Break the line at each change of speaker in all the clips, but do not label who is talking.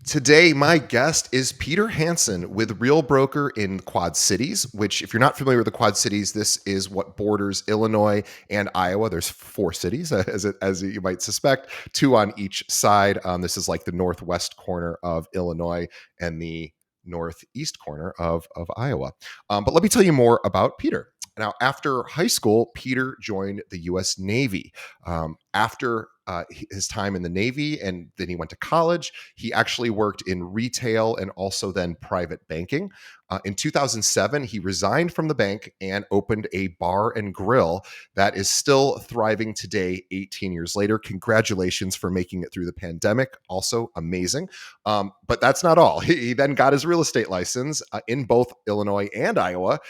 Today, my guest is Pieter Hanson with Real Broker in Quad Cities, which, if you're not familiar with the Quad Cities, this is what borders Illinois and Iowa. There's four cities, as you might suspect, two on each side. This is like the northwest corner of Illinois and the northeast corner of Iowa. But let me tell you more about Pieter. Now, after high school, Pieter joined the U.S. Navy. After his time in the Navy, and then he went to college. He actually worked in retail and also then private banking. In 2007, he resigned from the bank and opened a bar and grill that is still thriving today, 18 years later. Congratulations for making it through the pandemic. Also amazing. But that's not all. He then got his real estate license in both Illinois and Iowa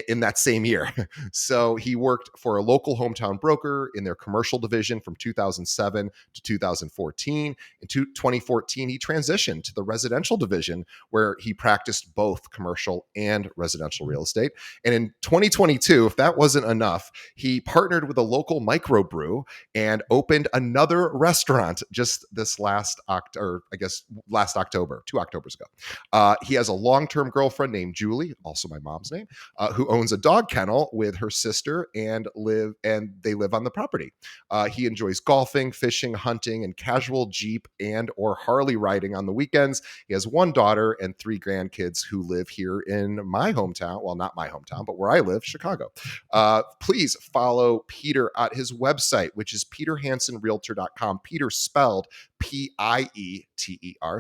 in that same year. So he worked for a local hometown broker in their commercial division from 2007 to 2014. In 2014, he transitioned to the residential division where he practiced both commercial and residential real estate. And in 2022, if that wasn't enough, he partnered with a local microbrew and opened another restaurant just this last October, 2 Octobers ago. He has a long-term girlfriend named Julie, also my mom's name, who owns a dog kennel with her sister and they live on the property. He enjoys golfing, fishing, hunting, and casual Jeep and or Harley riding on the weekends. He has one daughter and three grandkids who live here in my hometown. Well, not my hometown, but where I live, Chicago. Please follow Pieter at his website, which is peterhansonrealtor.com. Pieter spelled Pieter.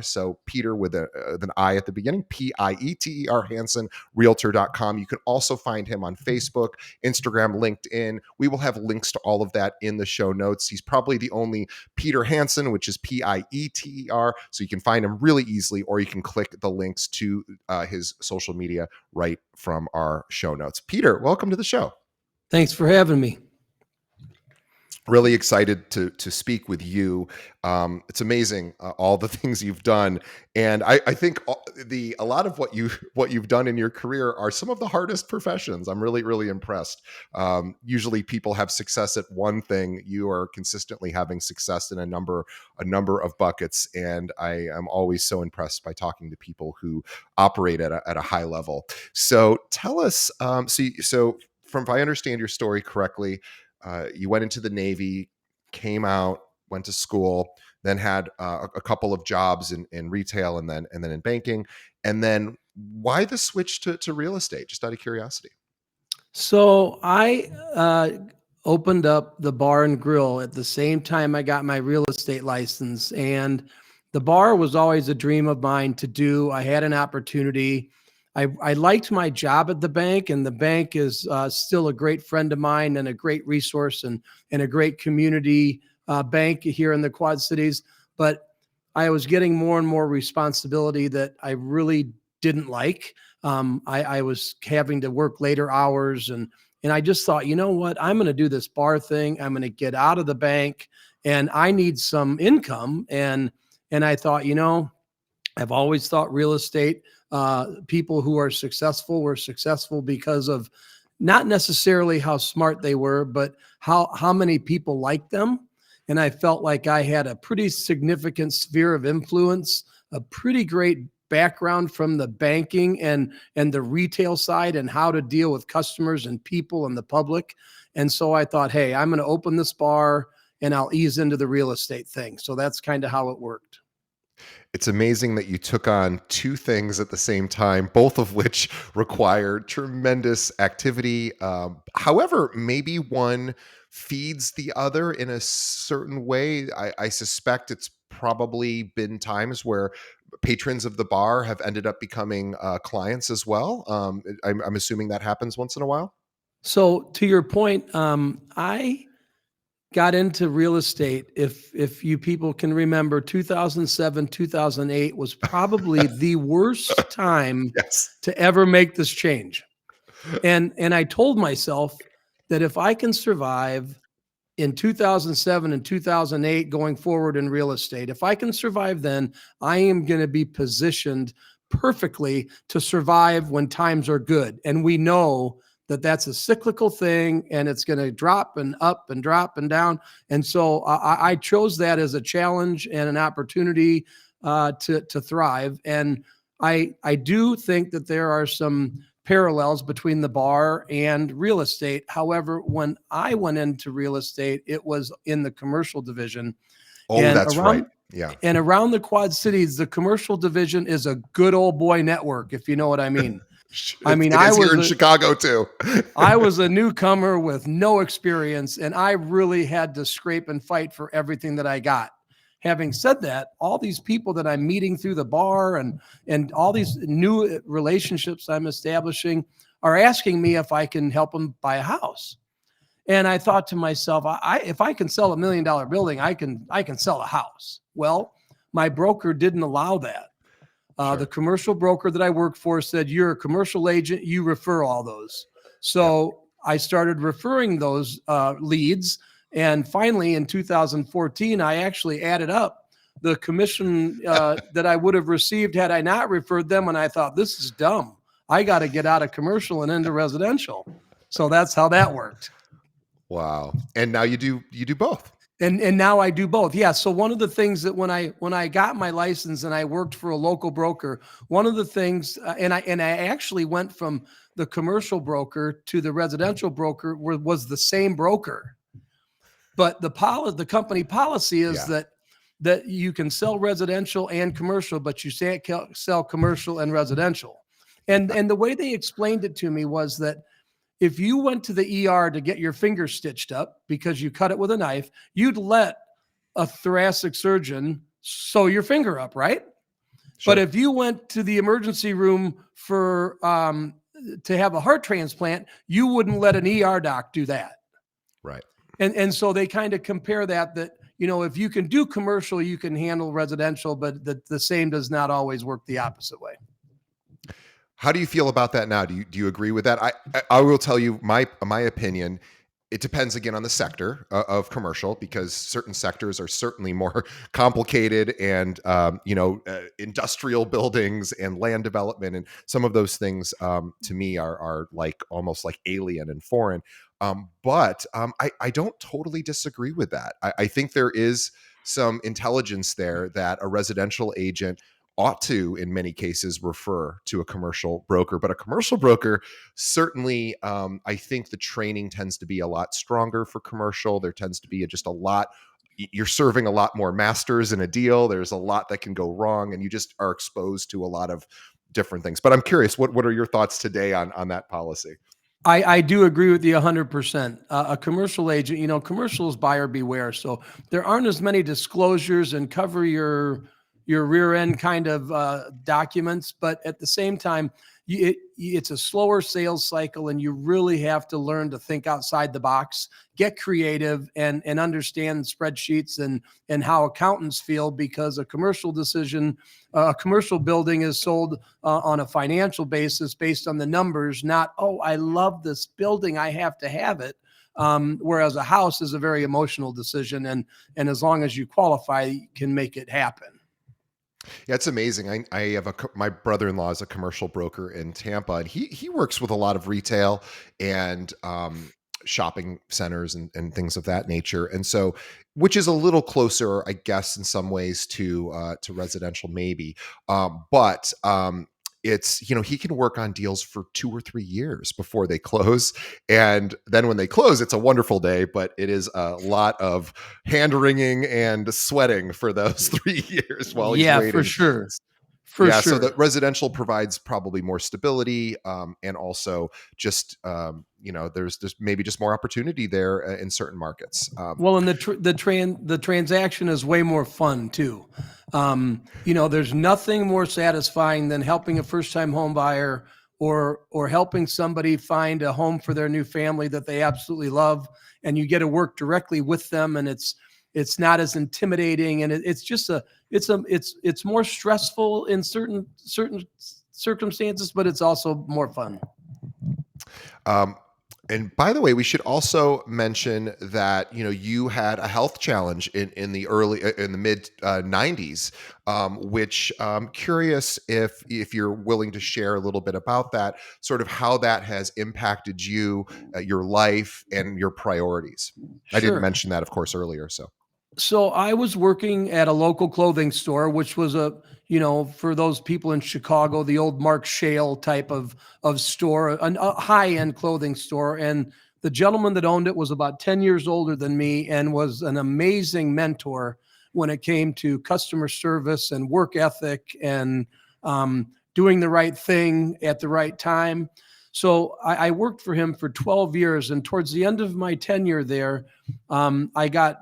So Pieter with an I at the beginning, Pieter, HansonRealtor.com. You can also find him on Facebook, Instagram, LinkedIn. We will have links to all of that in the show notes. He's probably the only Pieter Hanson, which is Pieter. So you can find him really easily, or you can click the links to his social media right from our show notes. Pieter, welcome to the show.
Thanks for having me.
Really excited to speak with you. It's amazing all the things you've done, and I think a lot of what you've done in your career are some of the hardest professions. I'm really impressed. Usually, people have success at one thing. You are consistently having success in a number of buckets, and I am always so impressed by talking to people who operate at a high level. So, tell us. So from if I understand your story correctly. You went into the Navy, came out, went to school, then had a couple of jobs in retail and then in banking. And then why the switch to real estate? Just out of curiosity.
So I opened up the bar and grill at the same time I got my real estate license. And the bar was always a dream of mine to do. I had an opportunity. I liked my job at the bank, and the bank is still a great friend of mine and a great resource and a great community bank here in the Quad Cities. But I was getting more and more responsibility that I really didn't like. I was having to work later hours, and I just thought, you know what, I'm going to do this bar thing. I'm going to get out of the bank, and I need some income. And I thought, I've always thought real estate, people who are successful were successful because of not necessarily how smart they were, but how many people liked them. And I felt like I had a pretty significant sphere of influence, a pretty great background from the banking and the retail side and how to deal with customers and people and the public. And so I thought, hey, I'm going to open this bar and I'll ease into the real estate thing. So that's kind of how it worked.
It's amazing that you took on two things at the same time, both of which required tremendous activity. However, maybe one feeds the other in a certain way. I suspect it's probably been times where patrons of the bar have ended up becoming clients as well. I'm assuming that happens once in a while.
So to your point, I got into real estate. If you people can remember, 2007, 2008 was probably the worst time
Yes.
to ever make this change. And I told myself that if I can survive in 2007 and 2008 going forward in real estate, if I can survive then, I am going to be positioned perfectly to survive when times are good. And we know that that's a cyclical thing and it's going to drop and up and drop and down. And so I chose that as a challenge and an opportunity. to thrive. And I do think that there are some parallels between the bar and real estate. However, when I went into real estate, it was in the commercial division,
Oh,
and
that's right.
around
Yeah.
the Quad Cities, the commercial division is a good old boy network, if you know what I mean. I mean,
It is here in Chicago too.
I was a newcomer with no experience, and I really had to scrape and fight for everything that I got. Having said that, all these people that I'm meeting through the bar and all these new relationships I'm establishing are asking me if I can help them buy a house. And I thought to myself, if I can sell $1 million building, I can sell a house. Well, my broker didn't allow that. The
Sure.
commercial broker that I worked for said, "You're a commercial agent, you refer all those."
Yeah.
So I started referring those leads. And finally, in 2014, I actually added up the commission that I would have received had I not referred them. And I thought, this is dumb. I got to get out of commercial and into residential. So that's how that worked.
Wow. And now you do both.
And now I do both. Yeah. So one of the things that when I got my license and I worked for a local broker, one of the things and I actually went from the commercial broker to the residential broker was the same broker. But the company policy is
Yeah.
that you can sell residential and commercial, but you can't sell commercial and residential. And the way they explained it to me was that if you went to the ER to get your finger stitched up because you cut it with a knife, you'd let a thoracic surgeon sew your finger up, right? But
Sure.
if you went to the emergency room for to have a heart transplant, you wouldn't let an ER doc do that.
Right.
And so they kind of compare that if you can do commercial, you can handle residential, but the same does not always work the opposite way.
How do you feel about that now? Do you agree with that? I will tell you my opinion. It depends again on the sector of commercial, because certain sectors are certainly more complicated, and industrial buildings and land development and some of those things, to me are like almost like alien and foreign. But I don't totally disagree with that. I think there is some intelligence there that a residential agent ought to, in many cases, refer to a commercial broker. But a commercial broker certainly, I think the training tends to be a lot stronger for commercial. There tends to be just a lot. You're serving a lot more masters in a deal. There's a lot that can go wrong, and you just are exposed to a lot of different things. But I'm curious, what are your thoughts today on that policy?
I do agree with you 100%. A commercial agent, commercial is buyer beware. So there aren't as many disclosures and cover your rear end kind of documents, but at the same time, it's a slower sales cycle, and you really have to learn to think outside the box, get creative, and understand spreadsheets and how accountants feel, because a commercial building is sold on a financial basis based on the numbers, not, oh, I love this building, I have to have it. Whereas a house is a very emotional decision, and as long as you qualify, you can make it happen.
Yeah, it's amazing. I have my brother-in-law is a commercial broker in Tampa, and he works with a lot of retail and shopping centers and things of that nature. And so, which is a little closer, I guess, in some ways to residential, maybe. But it's, he can work on deals for 2 or 3 years before they close, and then when they close, it's a wonderful day. But it is a lot of hand wringing and sweating for those 3 years while he's
Yeah, for
waiting.
sure. For
Yeah, so the
sure.
residential provides probably more stability, and also just there's maybe just more opportunity there in certain markets.
Well, and the transaction is way more fun too. There's nothing more satisfying than helping a first time home buyer or helping somebody find a home for their new family that they absolutely love, and you get to work directly with them, and it's not as intimidating, and it's just it's more stressful in certain circumstances, but it's also more fun.
Um, and by the way, we should also mention that you had a health challenge in the mid '90s, which I'm curious if you're willing to share a little bit about that, sort of how that has impacted you, your life, and your priorities. I didn't
Sure.
mention that, of course, earlier. So
So I was working at a local clothing store, which was for those people in Chicago, the old Mark Shale type of store, a high end clothing store. And the gentleman that owned it was about 10 years older than me and was an amazing mentor when it came to customer service and work ethic and doing the right thing at the right time. So I worked for him for 12 years. And towards the end of my tenure there, I got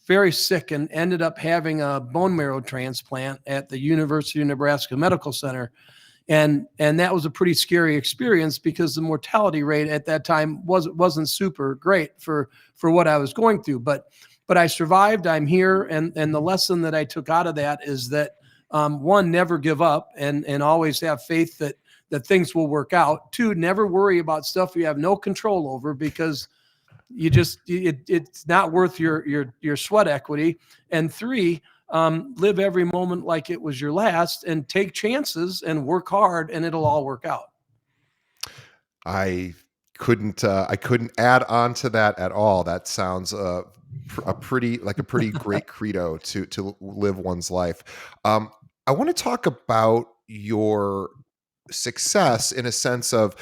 very sick and ended up having a bone marrow transplant at the University of Nebraska Medical Center. And that was a pretty scary experience because the mortality rate at that time wasn't super great for what I was going through. But I survived. I'm here, and the lesson that I took out of that is that one, never give up, and always have faith that things will work out. Two, never worry about stuff you have no control over, because it's not worth your sweat equity. And three, live every moment like it was your last, and take chances and work hard, and it'll all work out.
I couldn't add on to that at all. That sounds a pretty great credo to live one's life. Um, I want to talk about your success in a sense of,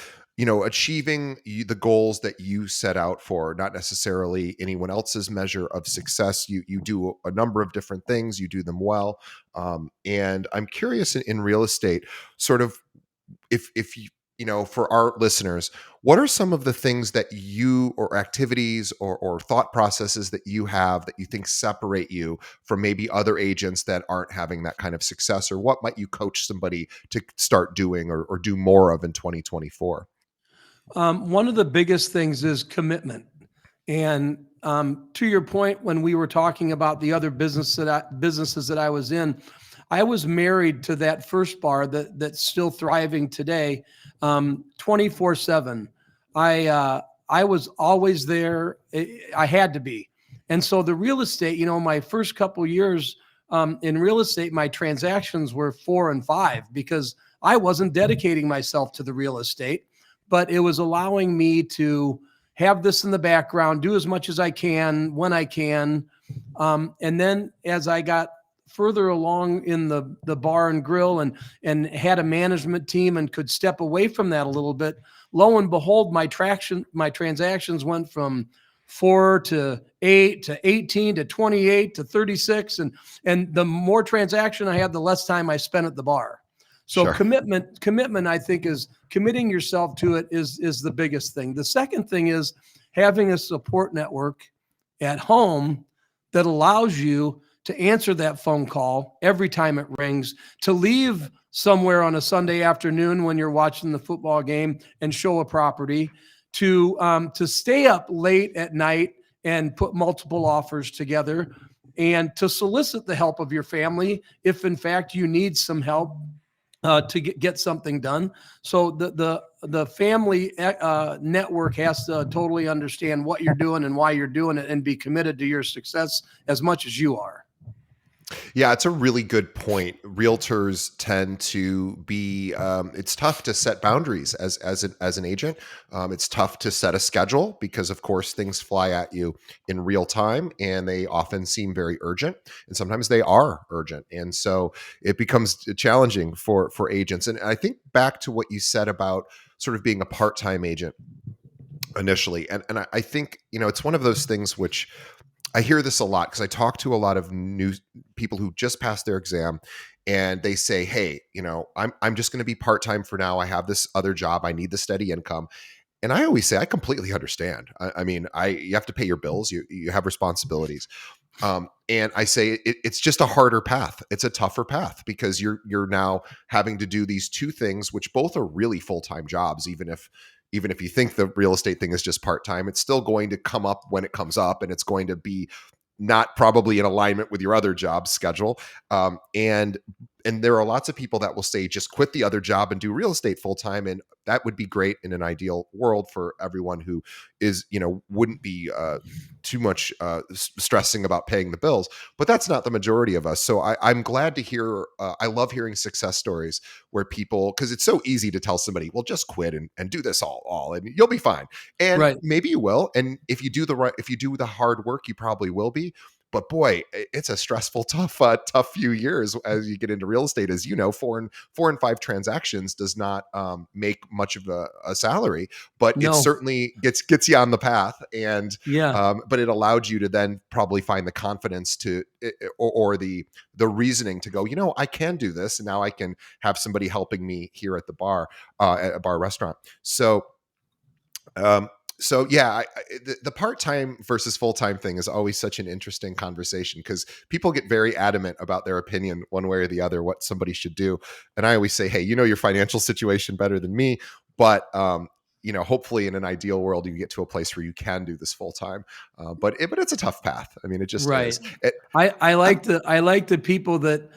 achieving the goals that you set out for, not necessarily anyone else's measure of success. You do a number of different things, you do them well. And I'm curious, in real estate, sort of, if for our listeners, what are some of the things that you, or activities, or thought processes that you have that you think separate you from maybe other agents that aren't having that kind of success? Or what might you coach somebody to start doing, or do more of in 2024?
One of the biggest things is commitment. And to your point, when we were talking about the other businesses that I was in, I was married to that first bar that's still thriving today, 24/7. I was always there. I had to be. And so the real estate, my first couple years in real estate, my transactions were 4 and 5 because I wasn't dedicating myself to the real estate, but it was allowing me to have this in the background, do as much as I can when I can. And then as I got further along in the bar and grill, and had a management team and could step away from that a little bit, lo and behold, my transactions went from 4 to 8 to 18 to 28 to 36. And the more transaction I had, the less time I spent at the bar. So
Sure.
commitment, I think, is committing yourself to it is the biggest thing. The second thing is having a support network at home that allows you to answer that phone call every time it rings, to leave somewhere on a Sunday afternoon when you're watching the football game and show a property, to stay up late at night and put multiple offers together, and to solicit the help of your family if in fact you need some help to get something done. So the family network has to totally understand what you're doing and why you're doing it, and be committed to your success as much as you are.
Yeah, it's a really good point. Realtors tend to be. It's tough to set boundaries as an agent. It's tough to set a schedule because, of course, things fly at you in real time, and they often seem very urgent, and sometimes they are urgent, and so it becomes challenging for agents. And I think back to what you said about sort of being a part time agent initially, and I think it's one of those things which I hear this a lot because I talk to a lot of new people who just passed their exam, and they say, "Hey, I'm just going to be part time for now. I have this other job. I need the steady income." And I always say, I completely understand. I mean, you have to pay your bills. You have responsibilities. And I say it's just a harder path. It's a tougher path because you're now having to do these two things, which both are really full time jobs. Even if you think the real estate thing is just part time, it's still going to come up when it comes up, and it's going to be not probably in alignment with your other job schedule. And there are lots of people that will say, just quit the other job and do real estate full time, and that would be great in an ideal world for everyone who is wouldn't be too much stressing about paying the bills. But that's not the majority of us. So I'm glad to hear. I love hearing success stories where people, because it's so easy to tell somebody, well, just quit and do this all and you'll be fine. And
Right.
maybe you will. And if you do the hard work, you probably will be. But boy, it's a stressful, tough few years as you get into real estate. As you know, four and five transactions does not make much of a salary, but it
No.
certainly gets you on the path. And
Yeah.
but it allowed you to then probably find the confidence to or the reasoning to go, I can do this, and now I can have somebody helping me here at the bar, at a bar restaurant. Um, so yeah, the part-time versus full-time thing is always such an interesting conversation because people get very adamant about their opinion one way or the other what somebody should do. And I always say, hey, you know your financial situation better than me, but hopefully in an ideal world you get to a place where you can do this full-time. But it's a tough path. I mean, it just
Right.
is.
I
I'm
like the people that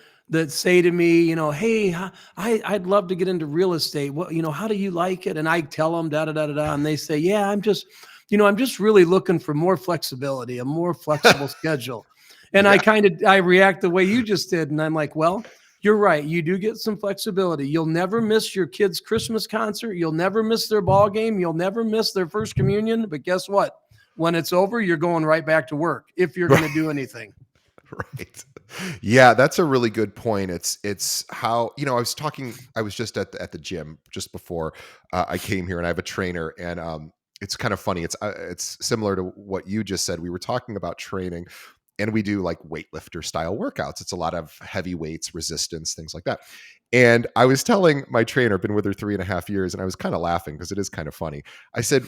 say to me, hey, I'd love to get into real estate. What, how do you like it? And I tell them da da da da da, and they say, yeah, I'm just really looking for more flexibility, a more flexible schedule. And
yeah.
I react the way you just did, and I'm like, well, you're right. You do get some flexibility. You'll never miss your kid's Christmas concert. You'll never miss their ball game. You'll never miss their first communion. But guess what? When it's over, you're going right back to work if you're going to do anything.
Right. Yeah, that's a really good point. It's how, I was just at the gym just before I came here, and I have a trainer, and it's kind of funny. It's similar to what you just said. We were talking about training, and we do like weightlifter style workouts. It's a lot of heavy weights, resistance, things like that. And I was telling my trainer, been with her 3.5 years, and I was kind of laughing because it is kind of funny. I said,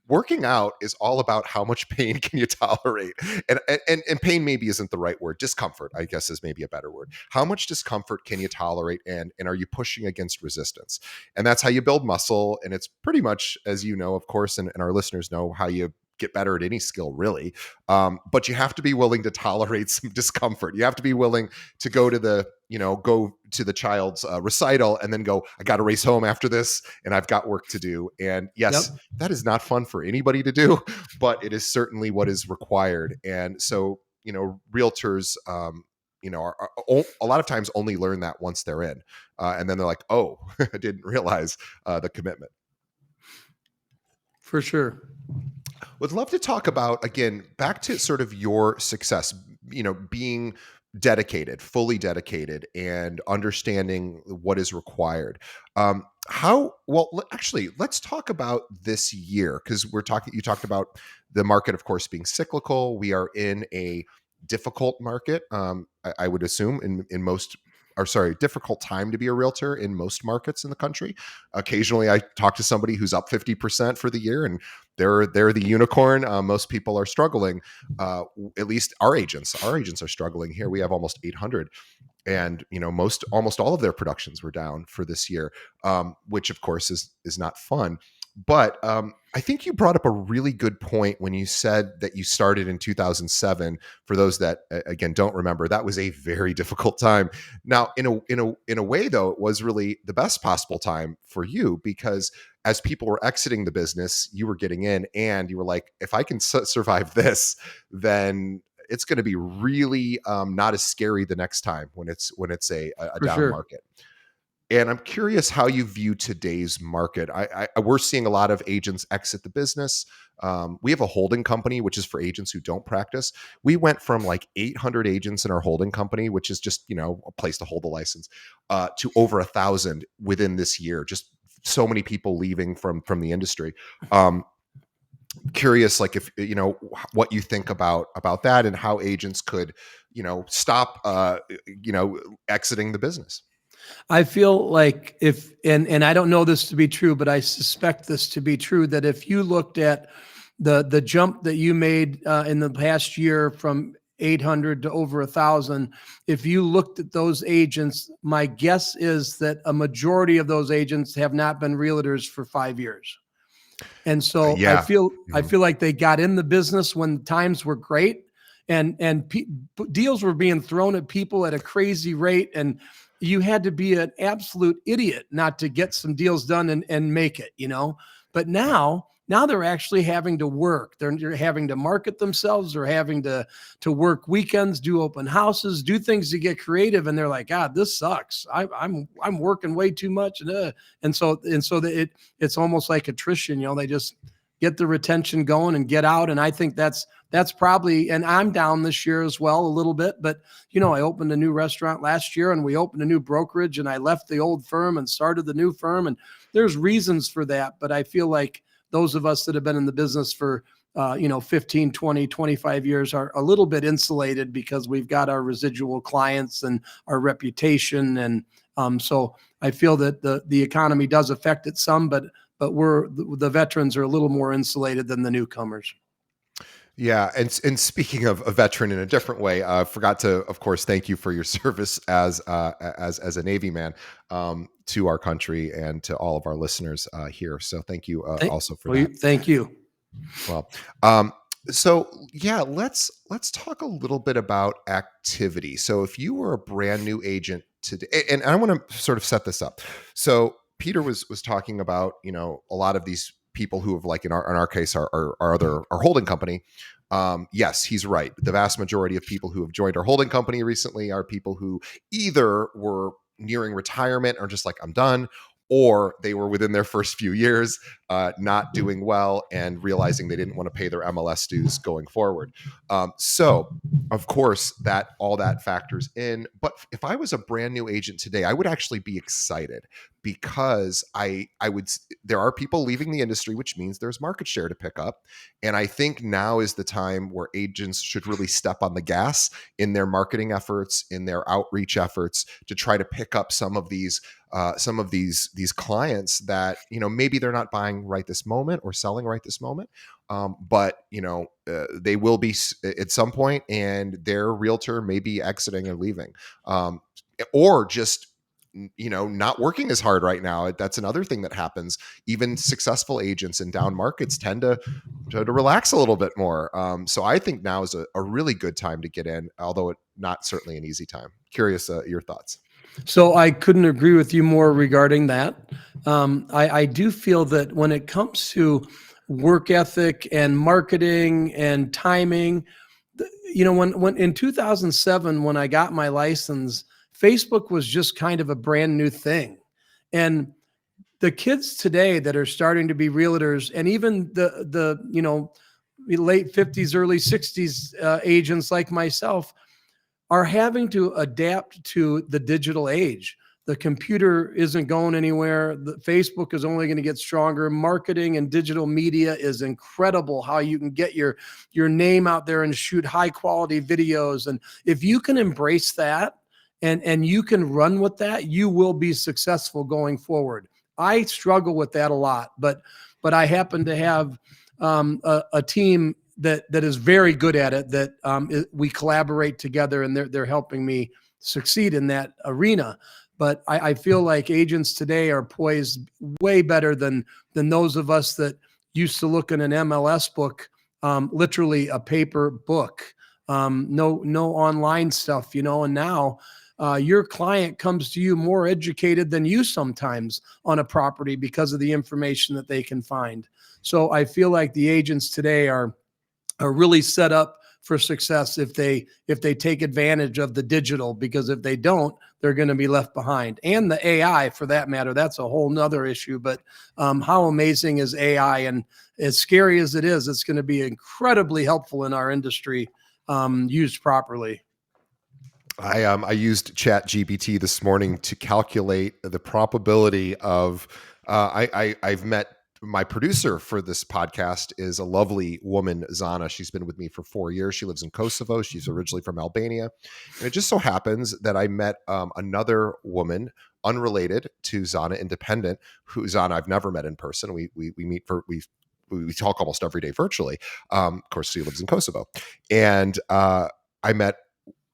working out is all about how much pain can you tolerate, and pain maybe isn't the right word. Discomfort, I guess, is maybe a better word. How much discomfort can you tolerate, and are you pushing against resistance? And that's how you build muscle. And it's pretty much, as you know, of course, and our listeners know, how you get better at any skill, really. But you have to be willing to tolerate some discomfort. You have to be willing to go to the child's recital and then go, I got to race home after this, and I've got work to do. And yes,
Yep.
that is not fun for anybody to do, but it is certainly what is required. And so, realtors, are a lot of times only learn that once they're in, and then they're like, oh, I didn't realize the commitment.
For sure.
Would love to talk about, again, back to sort of your success, being dedicated, fully dedicated, and understanding what is required. Actually, let's talk about this year, because you talked about the market, of course, being cyclical. We are in a difficult market. I would assume in most, or sorry, difficult time to be a realtor in most markets in the country. Occasionally I talk to somebody who's up 50% for the year, and they're the unicorn. Most people are struggling. At least our agents are struggling here. We have almost 800, and almost all of their productions were down for this year, which of course is not fun. But I think you brought up a really good point when you said that you started in 2007. For those that again don't remember, that was a very difficult time. Now, in a way, though, it was really the best possible time for you, because as people were exiting the business, you were getting in, and you were like, if I can survive this, then it's going to be really not as scary the next time when it's a
For
down
sure.
market. And I'm curious how you view today's market. We're seeing a lot of agents exit the business. We have a holding company, which is for agents who don't practice. We went from like 800 agents in our holding company, which is just a place to hold the license, to over 1,000 within this year. Just so many people leaving from the industry. Curious, like, if what you think about that, and how agents could stop exiting the business.
I feel like and I don't know this to be true, but I suspect this to be true, that if you looked at the jump that you made in the past year from 800 to over 1,000, if you looked at those agents, my guess is that a majority of those agents have not been realtors for 5 years. And so I
Yeah.
feel I
Mhm.
feel like they got in the business when times were great, and deals were being thrown at people at a crazy rate, and you had to be an absolute idiot not to get some deals done and make it. But
Right.
now they're actually having to work. They're having to market themselves. They're having to work weekends, do open houses, do things to get creative, and they're like, God, this sucks. I'm working way too much, and so it's almost like attrition. They just get the retention going and get out. And I think that's probably, and I'm down this year as well a little bit, but I opened a new restaurant last year and we opened a new brokerage and I left the old firm and started the new firm. And there's reasons for that. But I feel like those of us that have been in the business for 15, 20, 25 years are a little bit insulated because we've got our residual clients and our reputation. And so I feel that the economy does affect it some, but the veterans are a little more insulated than the newcomers.
Yeah, and speaking of a veteran in a different way, forgot to, of course, thank you for your service as a Navy man to our country and to all of our listeners here. So thank you also for that.
Thank you.
Well, so yeah, let's talk a little bit about activity. So if you were a brand new agent today, and I want to sort of set this up. So Pieter was talking about a lot of these people who have, like in our case, our holding company. Yes, he's right. The vast majority of people who have joined our holding company recently are people who either were nearing retirement or just like, I'm done, or they were within their first few years not doing well and realizing they didn't want to pay their MLS dues going forward. So of course all that factors in. But if I was a brand new agent today, I would actually be excited because there are people leaving the industry, which means there's market share to pick up. And I think now is the time where agents should really step on the gas in their marketing efforts, in their outreach efforts, to try to pick up some of these clients that maybe they're not buying right this moment or selling right this moment, but they will be at some point, and their realtor may be exiting or leaving, or just not working as hard right now. That's another thing that happens. Even successful agents in down markets tend to relax a little bit more. So I think now is a really good time to get in, although not certainly an easy time. Curious your thoughts.
So I couldn't agree with you more regarding that. I do feel that when it comes to work ethic and marketing and timing, when in 2007, when I got my license, Facebook was just kind of a brand new thing. And the kids today that are starting to be realtors, and even the late 50s, early 60s agents like myself, are having to adapt to the digital age. The computer isn't going anywhere. The Facebook is only going to get stronger. Marketing and digital media is incredible, how you can get your name out there and shoot high quality videos. And if you can embrace that and you can run with that, you will be successful going forward. I struggle with that a lot, but I happen to have a team that is very good at it, that we collaborate together, and they're helping me succeed in that arena. But I feel like agents today are poised way better than those of us that used to look in an MLS book, literally a paper book, no online stuff, and now your client comes to you more educated than you sometimes on a property because of the information that they can find. So I feel like the agents today are really set up for success if they take advantage of the digital, because if they don't, they're going to be left behind. And the AI, for that matter, that's a whole nother issue. But how amazing is AI? And as scary as it is, it's going to be incredibly helpful in our industry, used properly.
I used ChatGPT this morning to calculate the probability of I've met my producer for this podcast is a lovely woman, Zana. She's been with me for 4 years. She lives in Kosovo. She's originally from Albania. And it just so happens that I met another woman unrelated to Zana, independent, who Zana I've never met in person. We meet we talk almost every day virtually. Of course, she lives in Kosovo. And I met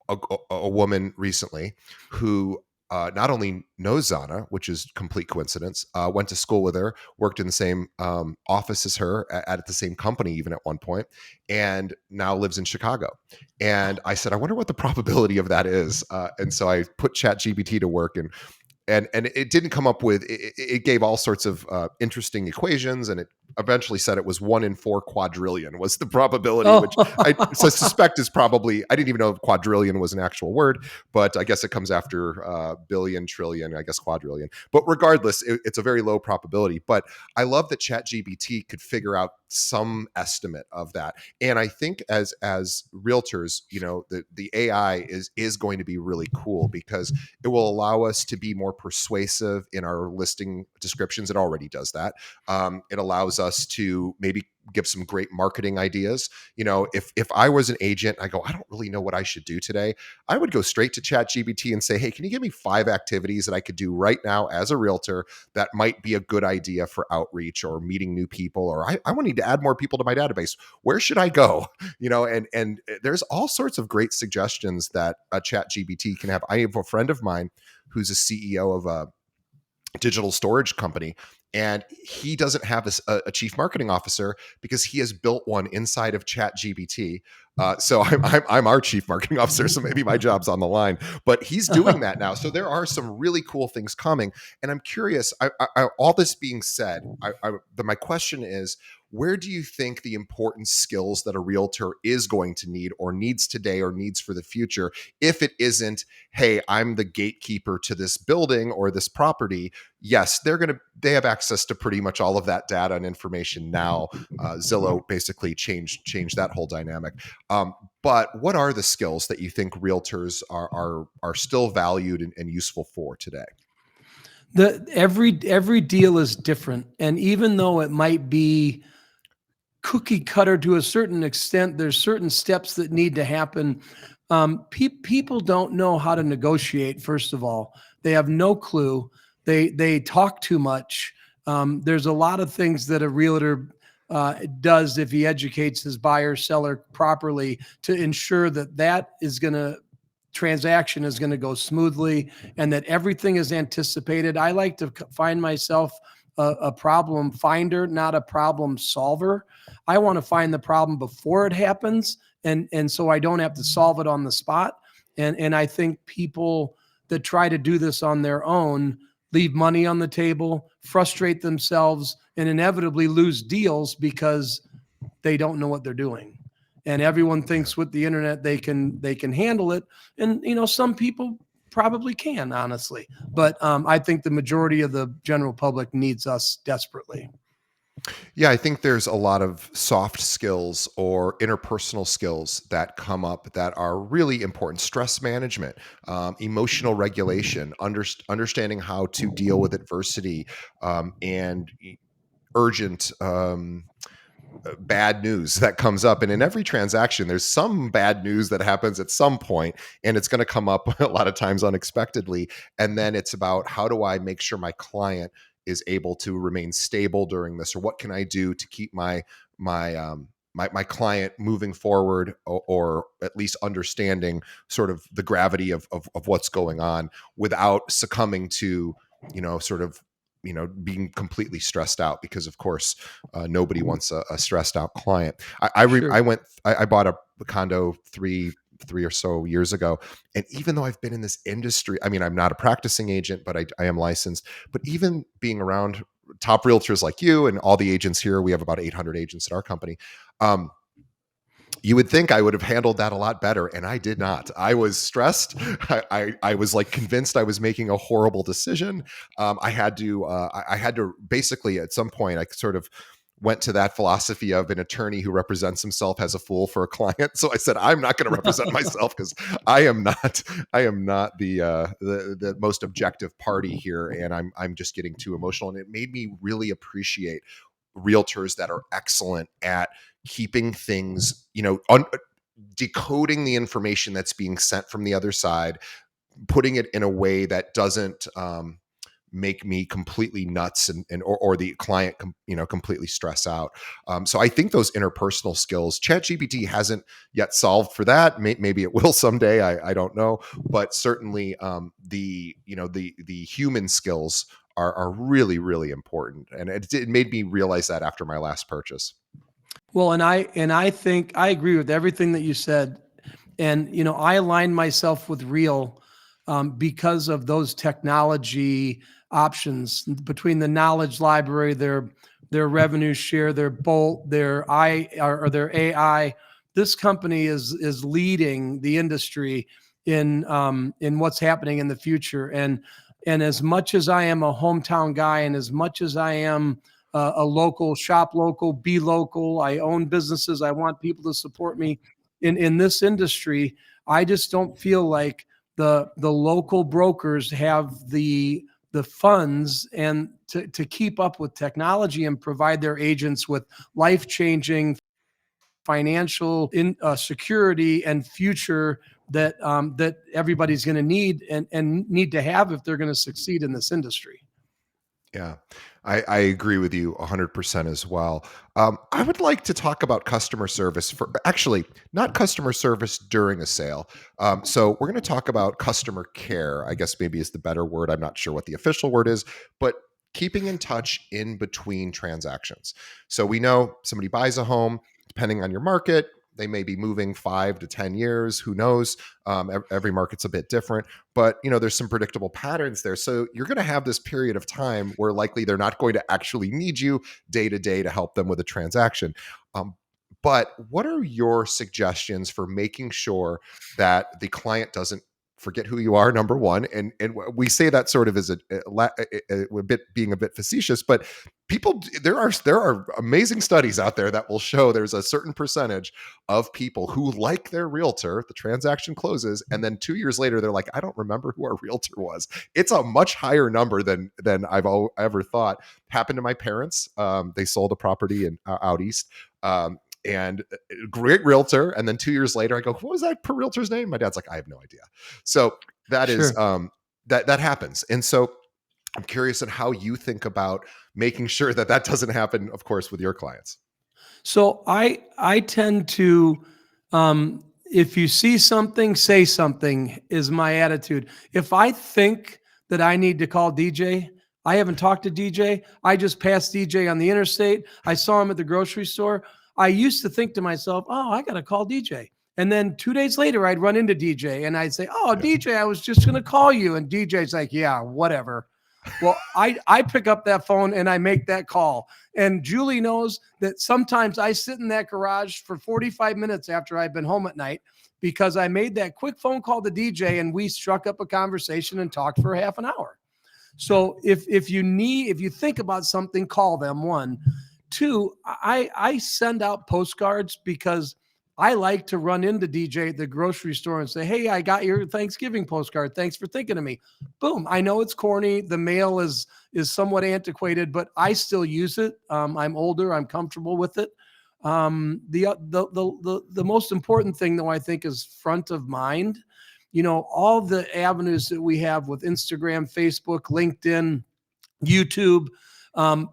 a woman recently who not only knows Zana, which is complete coincidence, went to school with her, worked in the same office as her at the same company even at one point, and now lives in Chicago. And I said, I wonder what the probability of that is. And so I put ChatGPT to work, and it didn't come up with, it gave all sorts of interesting equations, and it eventually said it was 1 in 4 quadrillion was the probability, which I suspect is probably, I didn't even know if quadrillion was an actual word, but I guess it comes after billion, trillion, I guess quadrillion. But regardless, it's a very low probability. But I love that ChatGPT could figure out some estimate of that. And I think as realtors, the AI is going to be really cool because it will allow us to be more persuasive in our listing descriptions. It already does that. It allows us to maybe give some great marketing ideas. If I was an agent, I go, I don't really know what I should do today. I would go straight to ChatGPT and say, hey, can you give me 5 activities that I could do right now as a realtor that might be a good idea for outreach or meeting new people, or I need to add more people to my database. Where should I go? And there's all sorts of great suggestions that a ChatGPT can have. I have a friend of mine who's a CEO of a digital storage company, and he doesn't have a chief marketing officer because he has built one inside of ChatGPT. So I'm our chief marketing officer, so maybe my job's on the line. But he's doing that now, so there are some really cool things coming. And I'm curious. All this being said, my question is, where do you think the important skills that a realtor is going to need, or needs today, or needs for the future, if it isn't, hey, I'm the gatekeeper to this building or this property? Yes, they have access to pretty much all of that data and information now. Zillow basically changed that whole dynamic. But what are the skills that you think realtors are still valued and useful for today?
Every deal is different, and even though it might be cookie cutter to a certain extent, there's certain steps that need to happen. People don't know how to negotiate. First of all, they have no clue. They talk too much. There's a lot of things that a realtor does if he educates his buyer seller properly to ensure that transaction is going to go smoothly and that everything is anticipated. I like to find myself a problem finder, not a problem solver. I want to find the problem before it happens, and so I don't have to solve it on the spot. And I think people that try to do this on their own leave money on the table, frustrate themselves, and inevitably lose deals because they don't know what they're doing. And everyone thinks with the internet they can handle it, and some people probably can, honestly. But I think the majority of the general public needs us desperately.
Yeah, I think there's a lot of soft skills or interpersonal skills that come up that are really important. Stress management, emotional regulation, understanding how to deal with adversity, and urgent bad news that comes up. And in every transaction, there's some bad news that happens at some point, and it's going to come up a lot of times unexpectedly. And then it's about, how do I make sure my client is able to remain stable during this, or what can I do to keep my client moving forward, or at least understanding sort of the gravity of what's going on without succumbing to, sort of, being completely stressed out, because of course nobody wants a stressed out client.
Sure.
I bought a condo three or so years ago, and even though I've been in this industry, I mean, I'm not a practicing agent, but I am licensed. But even being around top realtors like you and all the agents here, we have about 800 agents at our company. You would think I would have handled that a lot better, and I did not. I was stressed. I was like convinced I was making a horrible decision. I had to basically, at some point, I sort of went to that philosophy of an attorney who represents himself as a fool for a client. So I said, I'm not going to represent myself, because I am not the most objective party here, and I'm just getting too emotional. And it made me really appreciate realtors that are excellent at keeping things, decoding the information that's being sent from the other side, putting it in a way that doesn't make me completely nuts, or the client completely stress out. So I think those interpersonal skills, ChatGPT hasn't yet solved for that. Maybe it will someday. I don't know, but certainly the human skills are really, really important, and it made me realize that after my last purchase.
Well, and I think I agree with everything that you said. And I align myself with Real because of those technology options between the knowledge library, their revenue share, their Bolt, their AI. This company is leading the industry in what's happening in the future. And as much as I am a hometown guy, and as much as I am a local, shop local, be local. I own businesses. I want people to support me in this industry. I just don't feel like the local brokers have the funds and to keep up with technology and provide their agents with life-changing financial security and future that everybody's going to need and need to have if they're going to succeed in this industry.
Yeah, I agree with you 100% as well. I would like to talk about customer service for actually not customer service during a sale. So we're going to talk about customer care, I guess maybe is the better word. I'm not sure what the official word is, but keeping in touch in between transactions. So we know somebody buys a home, depending on your market, they may be moving 5 to 10 years. Who knows? Every market's a bit different, but there's some predictable patterns there. So you're going to have this period of time where likely they're not going to actually need you day to day to help them with a transaction. Um, but what are your suggestions for making sure that the client doesn't forget who you are, number one? And we say that sort of as a bit being a bit facetious, but people, there are amazing studies out there that will show there's a certain percentage of people who like their realtor, the transaction closes, and then 2 years later they're like, I don't remember who our realtor was. It's a much higher number than I've ever thought. Happened to my parents. They sold a property in out east. And great realtor. And then 2 years later, I go, what was that per realtor's name? My dad's like, I have no idea. So that is
Sure.
that happens. And so I'm curious on how you think about making sure that that doesn't happen, of course, with your clients.
So I tend to, if you see something, say something is my attitude. If I think that I need to call DJ, I haven't talked to DJ. I just passed DJ on the interstate. I saw him at the grocery store. I used to think to myself, oh, I got to call DJ. And then 2 days later, I'd run into DJ and I'd say, oh,
Yeah.
DJ, I was just going to call you. And DJ's like, yeah, whatever. Well, I pick up that phone and I make that call. And Julie knows that sometimes I sit in that garage for 45 minutes after I've been home at night because I made that quick phone call to DJ and we struck up a conversation and talked for half an hour. So if you think about something, call them. One, two, I send out postcards because I like to run into DJ at the grocery store and say, hey, I got your Thanksgiving postcard. Thanks for thinking of me. Boom. I know it's corny. The mail is somewhat antiquated, but I still use it. I'm older. I'm comfortable with it. The most important thing, though, I think, is front of mind. All the avenues that we have with Instagram, Facebook, LinkedIn, YouTube,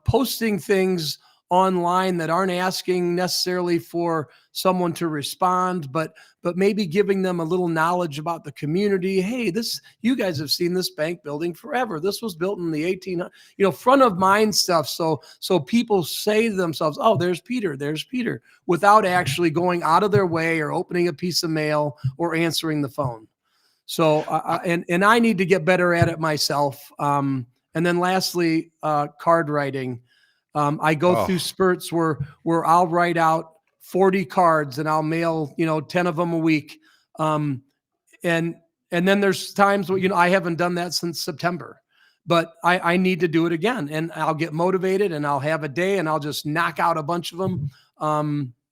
posting things online that aren't asking necessarily for someone to respond, but maybe giving them a little knowledge about the community. Hey, you guys have seen this bank building forever. This was built in the 1800s, front of mind stuff. So people say to themselves, oh, there's Peter, without actually going out of their way or opening a piece of mail or answering the phone. So, and I need to get better at it myself. And then lastly, card writing. I go through
Oh,
spurts where I'll write out 40 cards and I'll mail, 10 of them a week. And then there's times where, I haven't done that since September, but I need to do it again, and I'll get motivated and I'll have a day and I'll just knock out a bunch of them.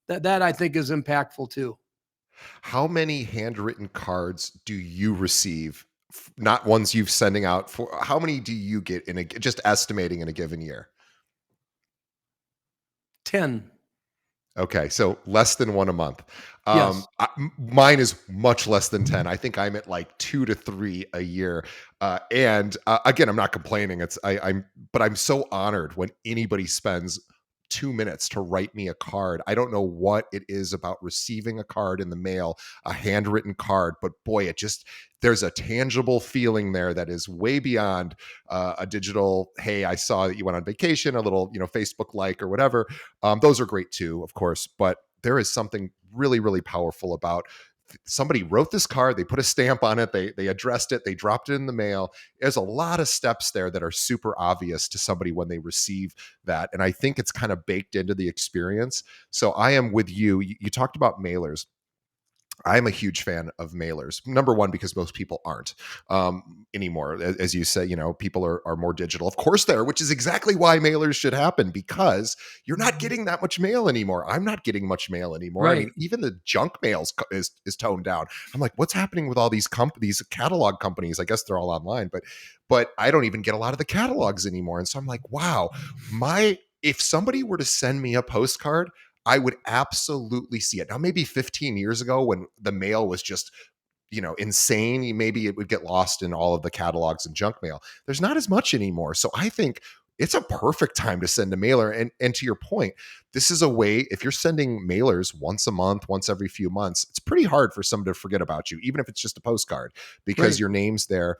That I think is impactful too.
how many handwritten cards do you receive? Not ones you've sending out for. How many do you get just estimating in a given year?
10.
Okay, so less than one a month.
Yes.
Mine is much less than 10. I think I'm at like 2 to 3 a year. And again, I'm not complaining. But I'm so honored when anybody spends 2 minutes to write me a card. I don't know what it is about receiving a card in the mail, a handwritten card, but boy, there's a tangible feeling there that is way beyond a digital, hey, I saw that you went on vacation, a little, Facebook like or whatever. Those are great too, of course, but there is something really, really powerful about somebody wrote this card, they put a stamp on it, they addressed it, they dropped it in the mail. There's a lot of steps there that are super obvious to somebody when they receive that. And I think it's kind of baked into the experience. So I am with you. You talked about mailers. I'm a huge fan of mailers. Number one, because most people aren't anymore. As you say, people are more digital. Of course they are, which is exactly why mailers should happen, because you're not getting that much mail anymore. I'm not getting much mail anymore. I mean,
Right.
even the junk mails is toned down. I'm like, what's happening with all these these catalog companies? I guess they're all online, but I don't even get a lot of the catalogs anymore. And so I'm like, wow, if somebody were to send me a postcard, I would absolutely see it. Now, maybe 15 years ago when the mail was just, insane, maybe it would get lost in all of the catalogs and junk mail. There's not as much anymore. So I think it's a perfect time to send a mailer. And to your point, this is a way, if you're sending mailers once a month, once every few months, it's pretty hard for someone to forget about you, even if it's just a postcard, because
Right.
your name's there.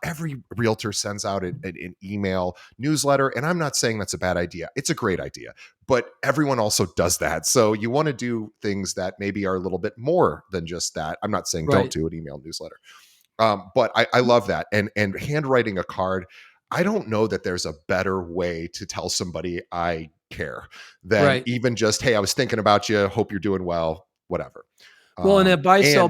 Every realtor sends out an email newsletter. And I'm not saying that's a bad idea. It's a great idea, but everyone also does that. So you want to do things that maybe are a little bit more than just that. I'm not saying don't
Right.
do an email newsletter. But I love that. And handwriting a card, I don't know that there's a better way to tell somebody I care than
Right.
even just, hey, I was thinking about you. Hope you're doing well, whatever.
Well, and
And
at buy sell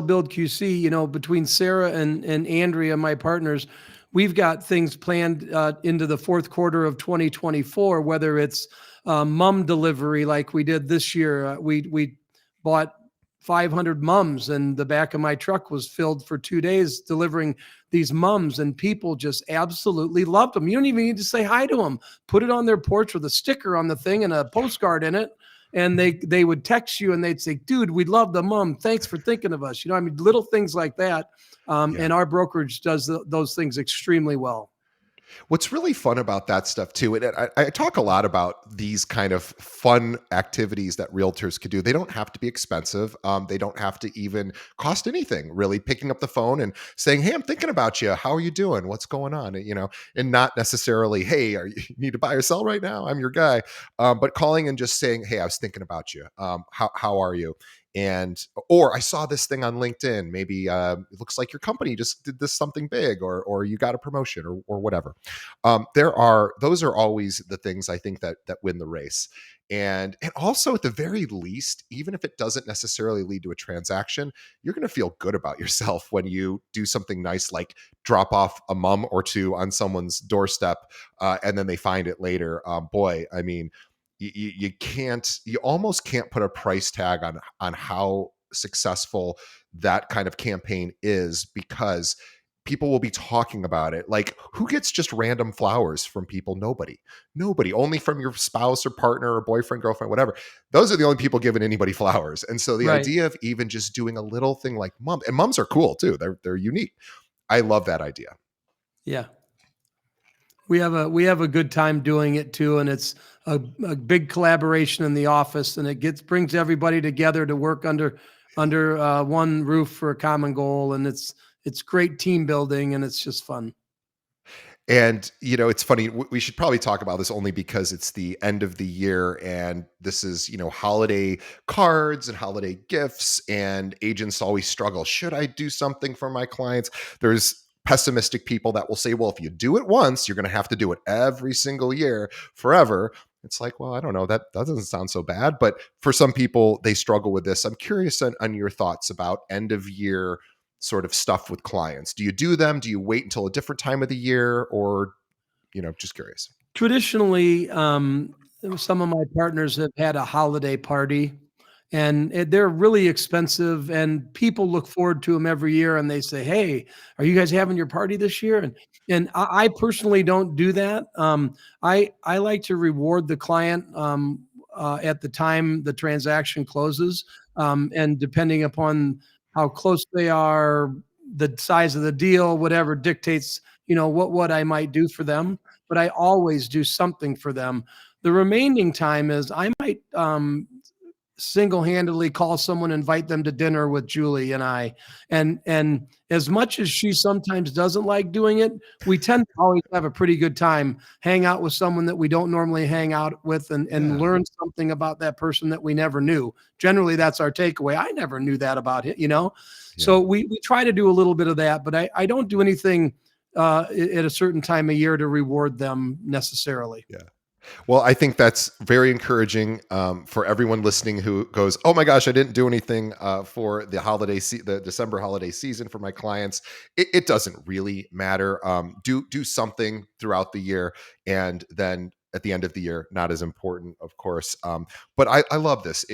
build QC, between Sarah and Andrea, my partners, we've got things planned into the fourth quarter of 2024. Whether it's mum delivery like we did this year, we bought 500 mums, and the back of my truck was filled for 2 days delivering these mums, and people just absolutely loved them. You don't even need to say hi to them. Put it on their porch with a sticker on the thing and a postcard in it, and they would text you and they'd say, dude, we love the mom, thanks for thinking of us. I mean, little things like that.
yeah,
And our brokerage does those things extremely well.
what's really fun about that stuff too, and I talk a lot about these kind of fun activities that realtors could do. They don't have to be expensive. They don't have to even cost anything. Really, picking up the phone and saying, "Hey, I'm thinking about you. How are you doing? What's going on?" And not necessarily, "Hey, you need to buy or sell right now? I'm your guy." But calling and just saying, "Hey, I was thinking about you. How are you?" And or I saw this thing on LinkedIn. Maybe it looks like your company just did this something big, or you got a promotion, or whatever. Those are always the things I think that win the race. And also, at the very least, even if it doesn't necessarily lead to a transaction, you're going to feel good about yourself when you do something nice, like drop off a mum or two on someone's doorstep, and then they find it later. Boy, I mean, you almost can't put a price tag on how successful that kind of campaign is, because people will be talking about it. Like, who gets just random flowers from people? Nobody, only from your spouse or partner or boyfriend, girlfriend, whatever. Those are the only people giving anybody flowers. And so the
Right.
idea of even just doing a little thing like and mums are cool too, they're unique. I love that idea.
Yeah. We have a good time doing it too, and it's a big collaboration in the office, and it brings everybody together to work under one roof for a common goal, and it's great team building, and it's just fun.
And it's funny. We should probably talk about this only because it's the end of the year, and this is holiday cards and holiday gifts, and agents always struggle. Should I do something for my clients? There's pessimistic people that will say, well, if you do it once, you're going to have to do it every single year forever. It's like, well, I don't know. That doesn't sound so bad. But for some people, they struggle with this. I'm curious on your thoughts about end of year sort of stuff with clients. Do you do them? Do you wait until a different time of the year, or just curious?
Traditionally, some of my partners have had a holiday party, and they're really expensive, and people look forward to them every year, and they say, hey, are you guys having your party this year? And I personally don't do that. I like to reward the client at the time the transaction closes, and depending upon how close they are, the size of the deal, whatever dictates what I might do for them, but I always do something for them. The remaining time is I might single-handedly call someone, invite them to dinner with Julie and I. And as much as she sometimes doesn't like doing it, we tend to always have a pretty good time, hang out with someone that we don't normally hang out with, and
Yeah,
learn something about that person that we never knew. Generally, that's our takeaway. I never knew that about it.
yeah.
So we try to do a little bit of that, but I don't do anything at a certain time of year to reward them necessarily.
Yeah. Well, I think that's very encouraging for everyone listening who goes, "Oh my gosh, I didn't do anything for the December holiday season for my clients." It doesn't really matter. Do something throughout the year, and then at the end of the year, not as important, of course. But I love this.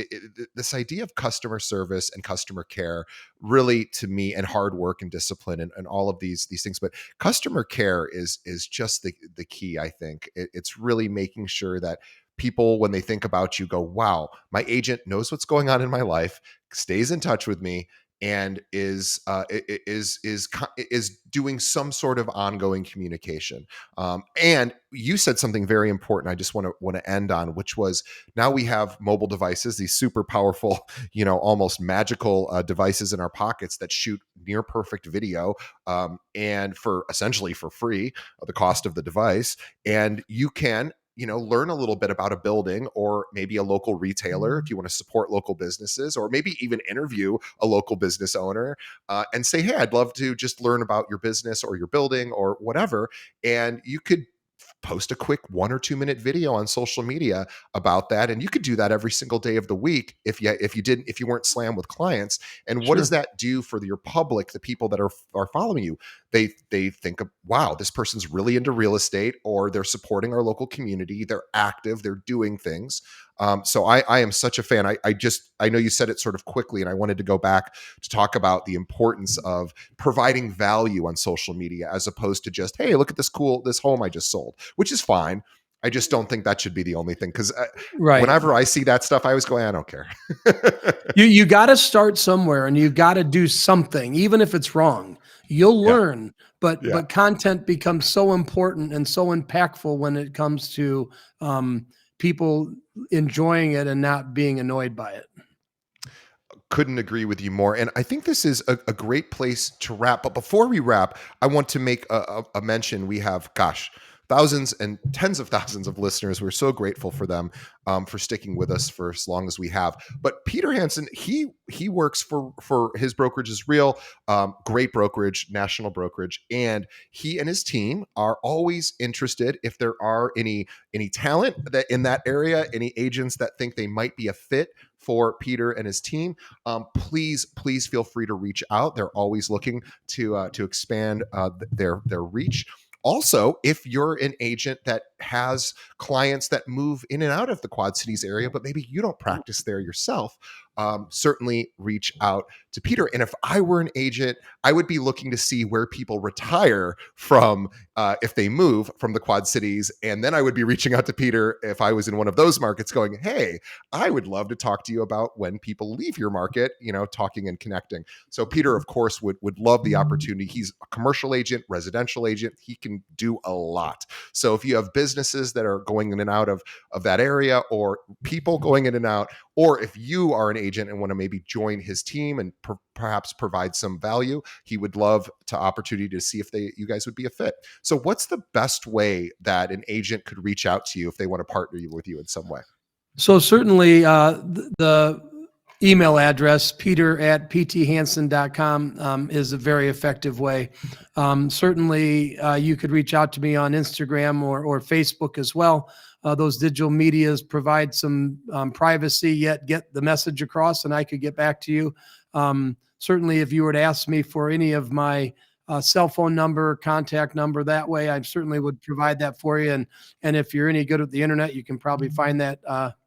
This idea of customer service and customer care, really, to me, and hard work and discipline and all of these things. But customer care is just the key. I think it's really making sure that people, when they think about you, go, wow, my agent knows what's going on in my life, stays in touch with me, and is doing some sort of ongoing communication. And you said something very important. I just want to end on, which was, now we have mobile devices, these super powerful, almost magical devices in our pockets that shoot near perfect video, and for essentially for free, the cost of the device. And you can, learn a little bit about a building, or maybe a local retailer if you want to support local businesses, or maybe even interview a local business owner, and say, hey, I'd love to just learn about your business or your building or whatever. And you could post a quick 1 or 2 minute video on social media about that, and you could do that every single day of the week if you weren't slammed with clients. And what does
Sure.
that do for your public, the people that are following you? They think of, wow, this person's really into real estate, or they're supporting our local community, they're active, they're doing things. So I am such a fan. I know you said it sort of quickly, and I wanted to go back to talk about the importance of providing value on social media, as opposed to just, hey, look at this home I just sold, which is fine. I just don't think that should be the only thing, because
Right.
whenever I see that stuff, I always go, I don't care.
You got to start somewhere, and you got to do something, even if it's wrong. You'll
Yeah,
learn, but
yeah.
content becomes so important and so impactful when it comes to people enjoying it and not being annoyed by it.
Couldn't agree with you more. And I think this is a great place to wrap. But before we wrap, I want to make a mention. We have, gosh, thousands and tens of thousands of listeners. We're so grateful for them, for sticking with us for as long as we have. But Pieter Hanson, he works for his brokerage is real, great brokerage, national brokerage, and he and his team are always interested if there are any talent that in that area, any agents that think they might be a fit for Pieter and his team. Please feel free to reach out. They're always looking to expand their reach. Also, if you're an agent that has clients that move in and out of the Quad Cities area, but maybe you don't practice there yourself, certainly reach out to Pieter. And if I were an agent, I would be looking to see where people retire from, if they move from the Quad Cities. And then I would be reaching out to Pieter if I was in one of those markets, going, hey, I would love to talk to you about when people leave your market, talking and connecting. So Pieter, of course, would love the opportunity. He's a commercial agent, residential agent. He can do a lot. So if you have businesses that are going in and out of that area, or people going in and out, or if you are an agent and want to maybe join his team and perhaps provide some value, he would love to opportunity to see if you guys would be a fit. So what's the best way that an agent could reach out to you if they want to partner with you in some way?
So certainly the email address, peter@pthanson.com, is a very effective way. Certainly you could reach out to me on Instagram or Facebook as well. Those digital medias provide some privacy, yet get the message across, and I could get back to you. Certainly, if you were to ask me for any of my cell phone number, contact number, that way, I certainly would provide that for you. And if you're any good at the internet, you can probably find that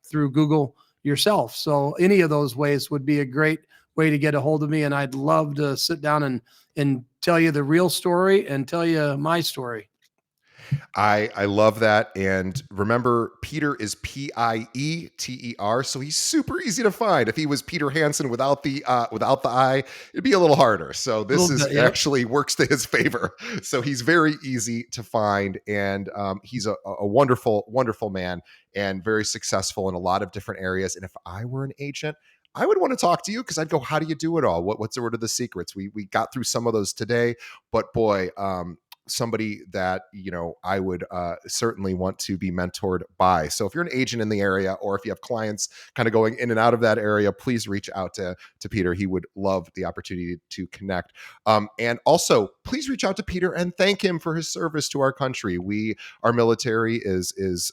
through Google yourself. So any of those ways would be a great way to get a hold of me. And I'd love to sit down and tell you the real story and tell you my story.
I love that. And remember, Pieter is Pieter, so he's super easy to find. If he was Pieter Hanson without the I, it'd be a little harder. So
A
this
little
is
bit, yep.
actually works to his favor. So he's very easy to find, and he's a wonderful, wonderful man, and very successful in a lot of different areas. And if I were an agent, I would want to talk to you, because I'd go, how do you do it all? What's the word of the secrets? We got through some of those today, but boy, somebody that I would certainly want to be mentored by. So if you're an agent in the area, or if you have clients kind of going in and out of that area, please reach out to Pieter. He would love the opportunity to connect. And also, please reach out to Pieter and thank him for his service to our country. Our military is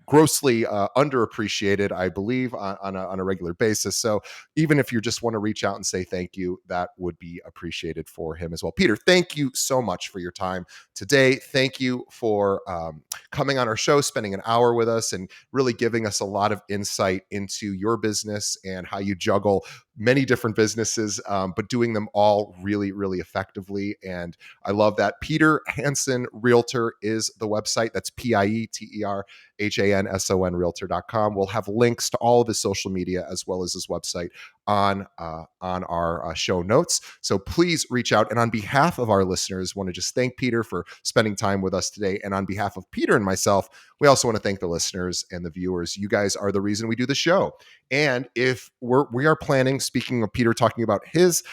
grossly underappreciated, I believe, on a regular basis. So even if you just want to reach out and say thank you, that would be appreciated for him as well. Peter, thank you so much for your time today. Thank you for coming on our show, spending an hour with us, and really giving us a lot of insight into your business and how you juggle many different businesses, but doing them all really, really effectively. And I love that. Pieter Hanson Realtor is the website. That's PIETER Realtor.com. We'll have links to all of his social media as well as his website on our show notes. So please reach out. And on behalf of our listeners, want to just thank Peter for spending time with us today. And on behalf of Peter and myself, we also want to thank the listeners and the viewers. You guys are the reason we do the show. And if we are planning, speaking of Peter talking about his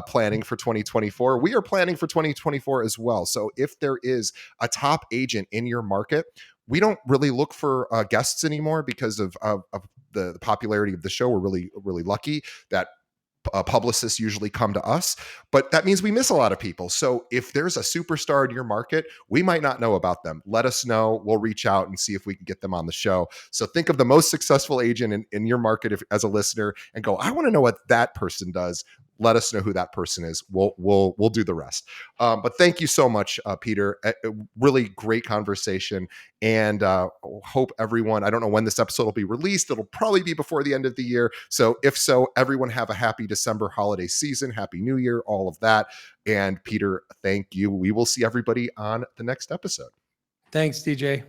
planning for 2024, we are planning for 2024 as well. So if there is a top agent in your market, we don't really look for guests anymore because of the popularity of the show. We're really, really lucky that publicists usually come to us, but that means we miss a lot of people. So if there's a superstar in your market, we might not know about them. Let us know. We'll reach out and see if we can get them on the show. So think of the most successful agent in your market as a listener and go, I want to know what that person does. Let us know who that person is. We'll do the rest. But thank you so much, Peter. A really great conversation, and hope everyone. I don't know when this episode will be released. It'll probably be before the end of the year. So if so, everyone have a happy December holiday season, happy New Year, all of that. And Peter, thank you. We will see everybody on the next episode.
Thanks, DJ.